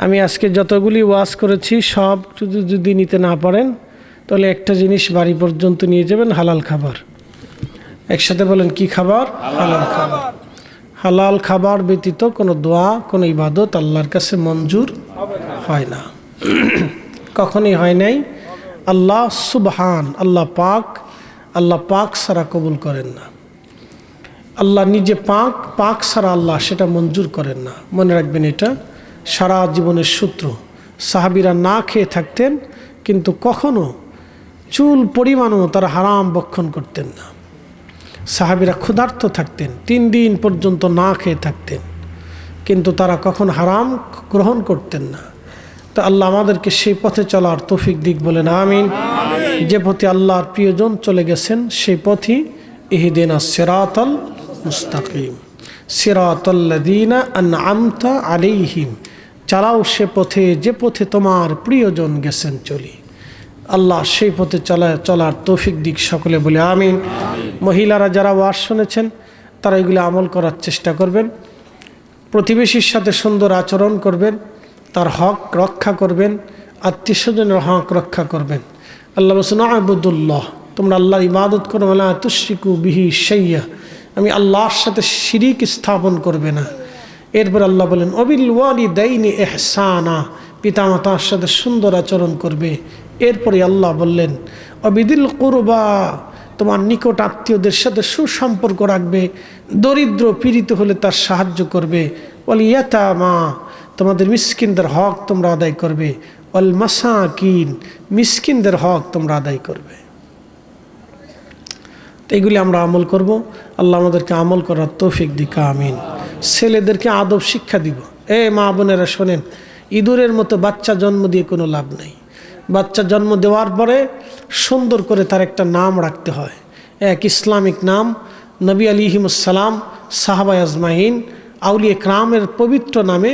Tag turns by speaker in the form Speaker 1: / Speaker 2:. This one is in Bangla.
Speaker 1: আমি আজকে যতগুলি ওয়াজ করেছি সব যদি নিতে না পারেন তাহলে একটা জিনিস বাড়ি পর্যন্ত নিয়ে যাবেন, হালাল খাবার। একসাথে বলেন, কি খাবার? হালাল খাবার। হালাল খাবার ব্যতীত কোনো দোয়া, কোনো ইবাদত আল্লাহর কাছে মঞ্জুর হয় না, কখনই হয় নাই। আল্লাহ সুবহান, আল্লাহ পাক সারা কবুল করেন না। আল্লাহ নিজে পাক সারা আল্লাহ সেটা মঞ্জুর করেন না। মনে রাখবেন, এটা সারা জীবনের সূত্র। সাহাবীরা না খেয়ে থাকতেন, কিন্তু কখনো চুল পরিমাণও তারা হারাম ভক্ষণ করতেন না। সাহাবীরা ক্ষুধার্ত থাকতেন, 3 দিন পর্যন্ত না খেয়ে থাকতেন, কিন্তু তারা কখন হারাম গ্রহণ করতেন না। তো আল্লাহ আমাদেরকে সেই পথে চলার তৌফিক দিক, বলেন আমিন। যে পথে আল্লাহর প্রিয়জন চলে গেছেন সেই পথই ইহদিনাস সিরাতাল মুস্তাকিম, সিরাতাল্লাযীনা আনআমতা আলাইহিম। চালাও সে পথে, যে পথে তোমার প্রিয়জন গেছেন চলি। আল্লাহ সেই পথে চলার তৌফিক দিক, সকলে বলে আমিন। মহিলারা যারা ওয়াজ শুনেছেন তারা এগুলো আমল করার চেষ্টা করবেন। প্রতিবেশীর সাথে সুন্দর আচরণ করবেন, তার হক রক্ষা করবেন, আত্মীয় স্বজনের হক রক্ষা করবেন। আল্লাহ বলছেন, আ'বুদুল্লাহ, তোমরা আল্লাহর ইবাদত করো, ওয়ালা তুশরিকু বিহি শাইয়্যা, আমি আল্লাহর সাথে শিরিক স্থাপন করবে না। এরপর আল্লাহ বলেন, ওয়াবিল ওয়ালিদাইনি ইহসানা, পিতামাতার সাথে সুন্দর আচরণ করবে। এরপরে আল্লাহ বললেন, ওয়াবিদিল কুরবা, তোমার নিকট আত্মীয়দের সাথে সুসম্পর্ক রাখবে, দরিদ্র পীড়িত হলে তার সাহায্য করবে। ওয়াল ইয়াতামা, তোমাদের মিসকিনদের হক তোমরা আদায় করবে। ওয়াল মাসাকিন, মিসকিনদের হক তোমরা আদায় করবে। তো এগুলি আমরা আমল করব। আল্লাহ আমাদেরকে আমল করার তৌফিক দিক, আমিন। ছেলেদেরকে আদব শিক্ষা দিব। মা বোনেরা শোনেন, ইঁদুরের মতো বাচ্চা জন্ম দিয়ে কোনো লাভ নেই। বাচ্চা জন্ম দেওয়ার পরে সুন্দর করে তার একটা নাম রাখতে হয়, এক ইসলামিক নাম। নবী আলাইহিমুস সালাম, সাহাবা আজমাইন, আউলিয়া কেরামের পবিত্র নামে